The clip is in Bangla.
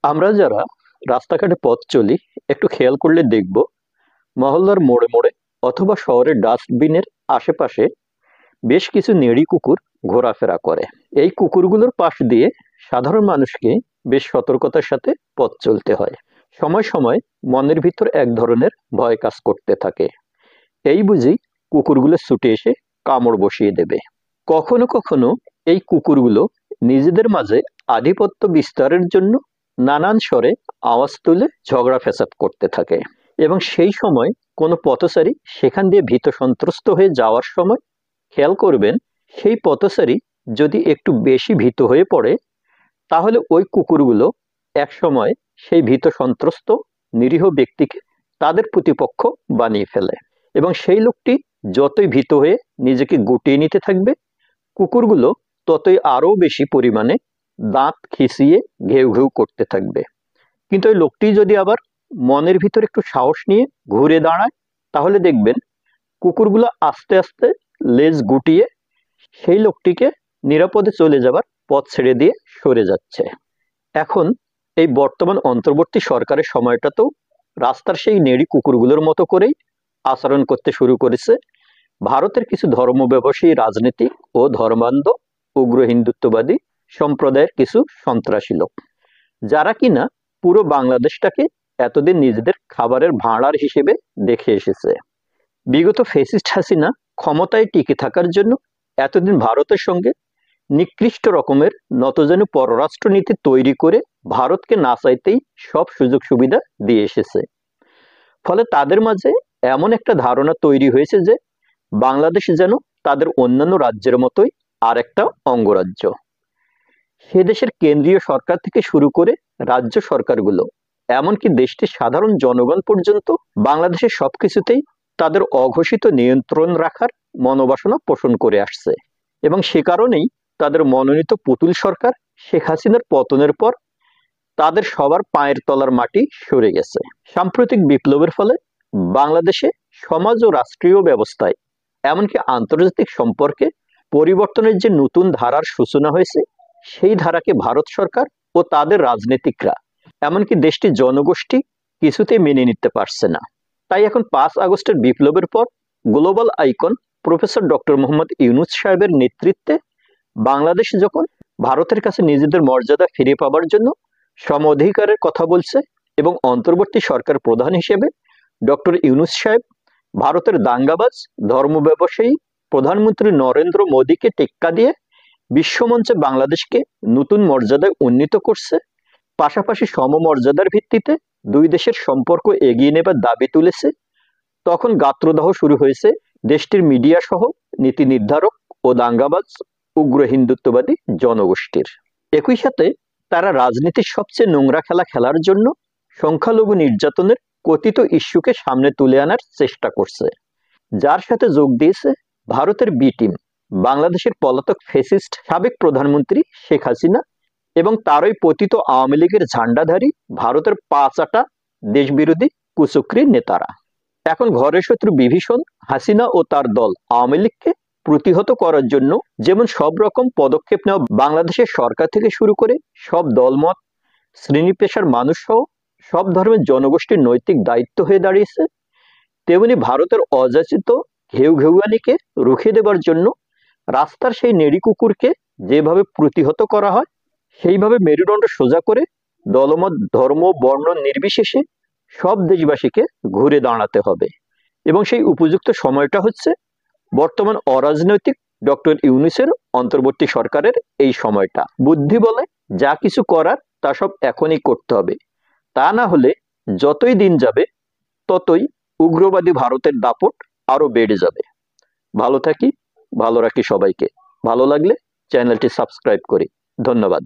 আমরা যারা রাস্তাঘাটে পথ চলি একটু খেয়াল করলে দেখব মহল্লার মোড়ে মোড়ে অথবা শহরের ডাস্টবিনের আশেপাশে বেশ কিছু নেড়ি কুকুর ঘোরাফেরা করে। এই কুকুরগুলোর পাশ দিয়ে সাধারণ মানুষকে বেশ সতর্কতার সাথে পথ চলতে হয়। সময় সময় মনের ভিতর এক ধরনের ভয় কাজ করতে থাকে, এই বুঝি কুকুরগুলো ছুটে এসে কামড় বসিয়ে দেবে। কখনো কখনো এই কুকুরগুলো নিজেদের মাঝে আধিপত্য বিস্তারের জন্য নানান স্বরে আওয়াজ তুলে ঝগড়া ফ্যাসাদ করতে থাকে, এবং সেই সময় কোনো পথচারী সেখান দিয়ে ভীত সন্ত্রস্ত হয়ে যাওয়ার সময় খেয়াল করবেন সেই পথচারী যদি একটু বেশি ভীত হয়ে পড়ে তাহলে ওই কুকুরগুলো একসময় সেই ভীত সন্ত্রস্ত নিরীহ ব্যক্তিকে তাদের প্রতিপক্ষ বানিয়ে ফেলে, এবং সেই লোকটি যতই ভীত হয়ে নিজেকে গুটিয়ে নিতে থাকবে কুকুরগুলো ততই আরো বেশি পরিমাণে দাঁত খিঁচিয়ে ঘেউ ঘেউ করতে থাকবে। কিন্তু ওই লোকটি যদি আবার মনের ভিতর একটু সাহস নিয়ে ঘুরে দাঁড়ায় তাহলে দেখবেন কুকুরগুলো আস্তে আস্তে লেজ গুটিয়ে সেই লোকটিকে নিরাপদে চলে যাবার পথ ছেড়ে দিয়ে সরে যাচ্ছে। এখন এই বর্তমান অন্তর্বর্তী সরকারের সময়টাতেও রাস্তার সেই নেড়ি কুকুরগুলোর মতো করেই আচরণ করতে শুরু করেছে ভারতের কিছু ধর্ম ব্যবসায়ী, রাজনীতিক ও ধর্মান্ধ উগ্র হিন্দুত্ববাদী সম্প্রদায়ের কিছু সন্ত্রাসী লোক, যারা কিনা পুরো বাংলাদেশটাকে এতদিন নিজেদের খাবারের ভাঁড়ার হিসেবে দেখে এসেছে। বিগত ফ্যাসিস্ট হাসিনা ক্ষমতায় টিকে থাকার জন্য এতদিন ভারতের সঙ্গে নিকৃষ্ট রকমের নতজানু পররাষ্ট্রনীতি তৈরি করে ভারতকে না চাইতেই সব সুযোগ সুবিধা দিয়ে এসেছে। ফলে তাদের মাঝে এমন একটা ধারণা তৈরি হয়েছে যে বাংলাদেশ যেন তাদের অন্যান্য রাজ্যের মতোই আর একটা অঙ্গরাজ্য। সে দেশের কেন্দ্রীয় সরকার থেকে শুরু করে রাজ্য সরকারগুলো, এমনকি দেশটির সাধারণ জনগণ পর্যন্ত বাংলাদেশের সবকিছুতেই তাদের অঘোষিত নিয়ন্ত্রণ রাখার মনোবাসনা পোষণ করে আসছে, এবং সে কারণেই তাদের মনোনীত পুতুল সরকার শেখ হাসিনার পতনের পর তাদের সবার পায়ের তলার মাটি সরে গেছে। সাম্প্রতিক বিপ্লবের ফলে বাংলাদেশে সমাজ ও রাষ্ট্রীয় ব্যবস্থায় এমনকি আন্তর্জাতিক সম্পর্কে পরিবর্তনের যে নতুন ধারার সূচনা হয়েছে সেই ধারাকে ভারত সরকার ও তাদের রাজনীতিকরা, এমনকি দেশটির জনগোষ্ঠী কিছুতেই মেনে নিতে পারছে না। তাই এখন 5 আগস্টের বিপ্লবের পর global icon professor doctor Mohammad Yunus সাহেবের নেতৃত্বে বাংলাদেশ যখন ভারতের কাছে নিজেদের মর্যাদা ফিরে পাবার জন্য সম অধিকারের কথা বলছে, এবং অন্তর্বর্তী সরকার প্রধান হিসেবে ডক্টর ইউনূস সাহেব ভারতের দাঙ্গাবাজ ধর্ম ব্যবসায়ী প্রধানমন্ত্রী নরেন্দ্র মোদীকে টেক্কা দিয়ে বিশ্বমঞ্চে বাংলাদেশকে নতুন মর্যাদায় উন্নীত করছে, পাশাপাশি সমমর্যাদার ভিত্তিতে দুই দেশের সম্পর্ক এগিয়ে নেবার দাবি তুলেছে, তখন গাত্রদাহ শুরু হয়েছে দেশটির মিডিয়া সহ নীতি নির্ধারক ও দাঙ্গাবাজ উগ্র হিন্দুত্ববাদী জনগোষ্ঠীর। একই সাথে তারা রাজনীতির সবচেয়ে নোংরা খেলা খেলার জন্য সংখ্যালঘু নির্যাতনের কথিত ইস্যুকে সামনে তুলে আনার চেষ্টা করছে, যার সাথে যোগ দিয়েছে ভারতের বি টিম, বাংলাদেশের পলাতক ফ্যাসিস্ট সাবেক প্রধানমন্ত্রী শেখ হাসিনা এবং তারই পতিত আওয়ামী লীগের ঝান্ডাধারী ভারতের পাঁচাটা দেশবিরোধী কুচক্রী নেতারা। এখন ঘরের শত্রু বিভীষণ হাসিনা ও তার দল আওয়ামী লীগকে প্রতিহত করার জন্য যেমন সব রকম পদক্ষেপ নেওয়া বাংলাদেশের সরকার থেকে শুরু করে সব দলমত, শ্রেণী পেশার মানুষ সহ সব ধর্মের জনগোষ্ঠীর নৈতিক দায়িত্ব হয়ে দাঁড়িয়েছে, তেমনি ভারতের অযাচিত ঘেউ ঘেউয়ানিকে রুখে দেবার জন্য রাস্তার সেই নেড়ি কুকুরকে যেভাবে প্রতিহত করা হয় সেইভাবে মেরুদণ্ড সোজা করে দলমত, ধর্ম, বর্ণ নির্বিশেষে সব দেশবাসীকে ঘুরে দাঁড়াতে হবে, এবং সেই উপযুক্ত সময়টা হচ্ছে বর্তমান অরাজনৈতিক ডক্টর ইউনূসের অন্তর্বর্তী সরকারের এই সময়টা। বুদ্ধি বলে যা কিছু করার তা সব এখনই করতে হবে, তা না হলে যতই দিন যাবে ততই উগ্রবাদী ভারতের দাপট আরো বেড়ে যাবে। ভালো থাকি, ভালো রাখি সবাইকে। ভালো লাগলে চ্যানেলটি সাবস্ক্রাইব করি। ধন্যবাদ।